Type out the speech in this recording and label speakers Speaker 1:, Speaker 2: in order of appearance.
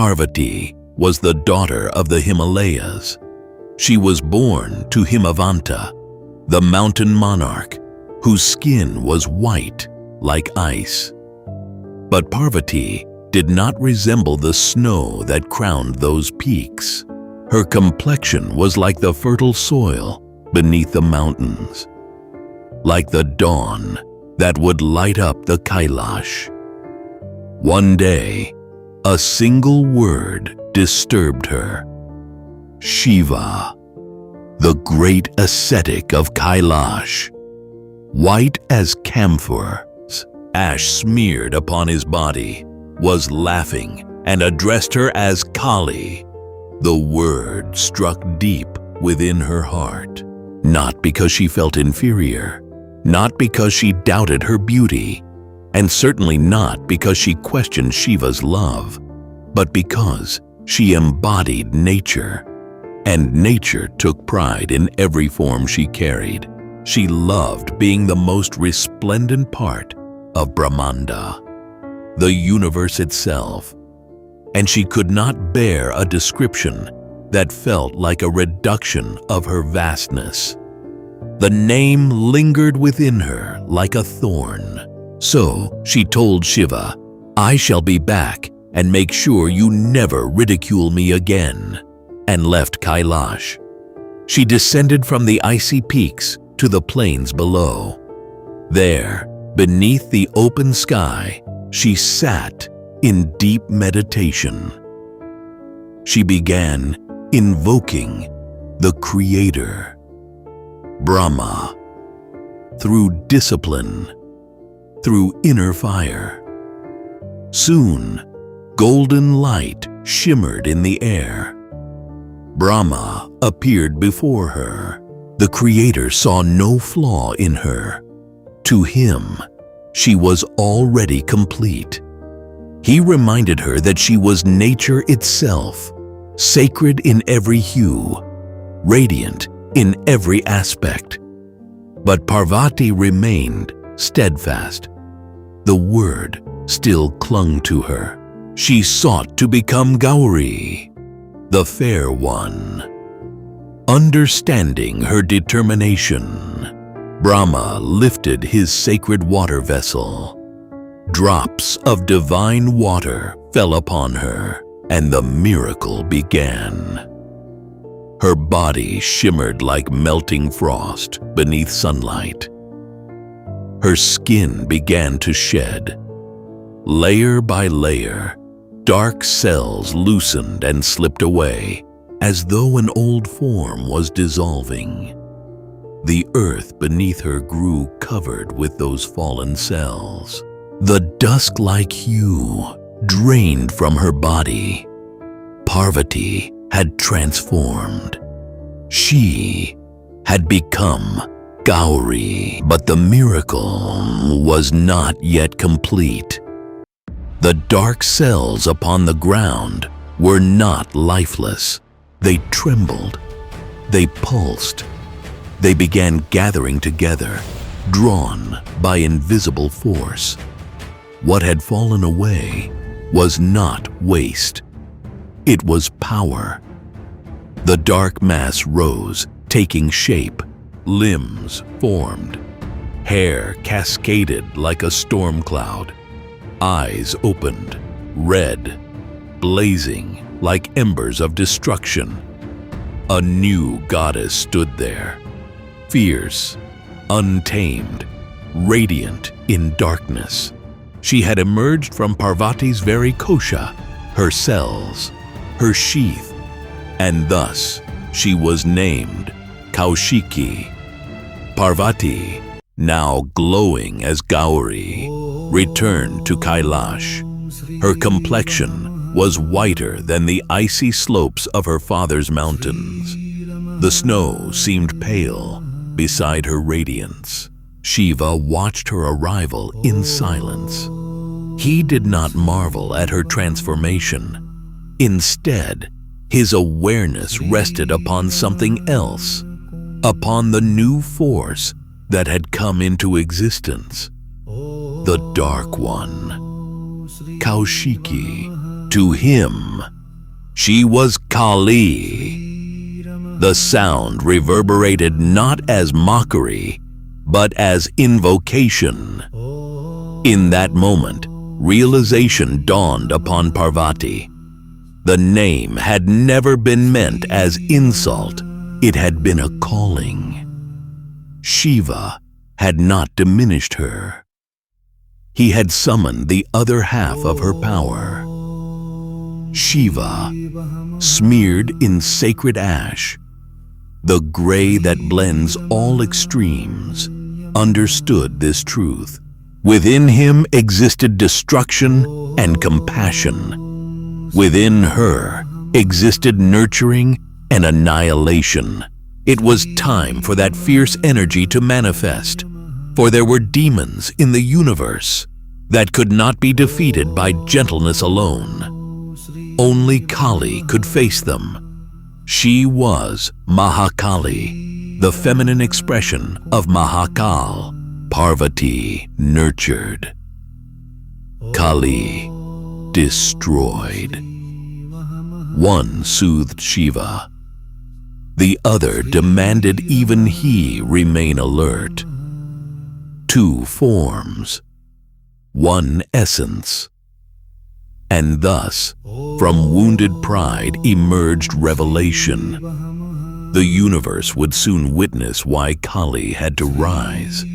Speaker 1: Parvati was the daughter of the Himalayas. She was born to Himavanta, the mountain monarch, whose skin was white like ice. But Parvati did not resemble the snow that crowned those peaks. Her complexion was like the fertile soil beneath the mountains, like the dawn that would light up the Kailash. One day, a single word disturbed her. Shiva, the great ascetic of Kailash, white as camphors, ash smeared upon his body, was laughing and addressed her as Kali. The word struck deep within her heart, not because she felt inferior, not because she doubted her beauty, and certainly not because she questioned Shiva's love, but because she embodied nature, and nature took pride in every form she carried. She loved being the most resplendent part of Brahmanda, the universe itself, and she could not bear a description that felt like a reduction of her vastness. The name lingered within her like a thorn. So she told Shiva, "I shall be back and make sure you never ridicule me again," and left Kailash. She descended from the icy peaks to the plains below. There, beneath the open sky, she sat in deep meditation. She began invoking the Creator, Brahma, through discipline, through inner fire. Soon, golden light shimmered in the air. Brahma appeared before her. The Creator saw no flaw in her. To him, she was already complete. He reminded her that she was nature itself, sacred in every hue, radiant in every aspect. But Parvati remained steadfast. The word still clung to her. She sought to become Gauri, the fair one. Understanding her determination, Brahma lifted his sacred water vessel. Drops of divine water fell upon her, and the miracle began. Her body shimmered like melting frost beneath sunlight. Her skin began to shed. Layer by layer, dark cells loosened and slipped away, as though an old form was dissolving. The earth beneath her grew covered with those fallen cells. The dusk-like hue drained from her body. Parvati had transformed. She had become Gauri, but the miracle was not yet complete. The dark cells upon the ground were not lifeless. They trembled. They pulsed. They began gathering together, drawn by invisible force. What had fallen away was not waste. It was power. The dark mass rose, taking shape. Limbs formed. Hair cascaded like a storm cloud. Eyes opened, red, blazing like embers of destruction. A new goddess stood there, fierce, untamed, radiant in darkness. She had emerged from Parvati's very kosha, her cells, her sheath, and thus she was named Kaushiki. Parvati, now glowing as Gauri, returned to Kailash. Her complexion was whiter than the icy slopes of her father's mountains. The snow seemed pale beside her radiance. Shiva watched her arrival in silence. He did not marvel at her transformation. Instead, his awareness rested upon something else, upon the new force that had come into existence. The Dark One, Kaushiki, To him, she was Kali. The sound reverberated not as mockery, but as invocation. In that moment, realization dawned upon Parvati. The name had never been meant as insult, it had been a calling. Shiva had not diminished her. He had summoned the other half of her power. Shiva, smeared in sacred ash, the gray that blends all extremes, understood this truth. Within him existed destruction and compassion. Within her existed nurturing and annihilation. It was time for that fierce energy to manifest, for there were demons in the universe that could not be defeated by gentleness alone. Only Kali could face them. She was Mahakali, the feminine expression of Mahakal, Parvati nurtured. Kali destroyed. One soothed Shiva. The other demanded even he remain alert. Two forms, one essence. And thus, from wounded pride emerged revelation. The universe would soon witness why Kali had to rise.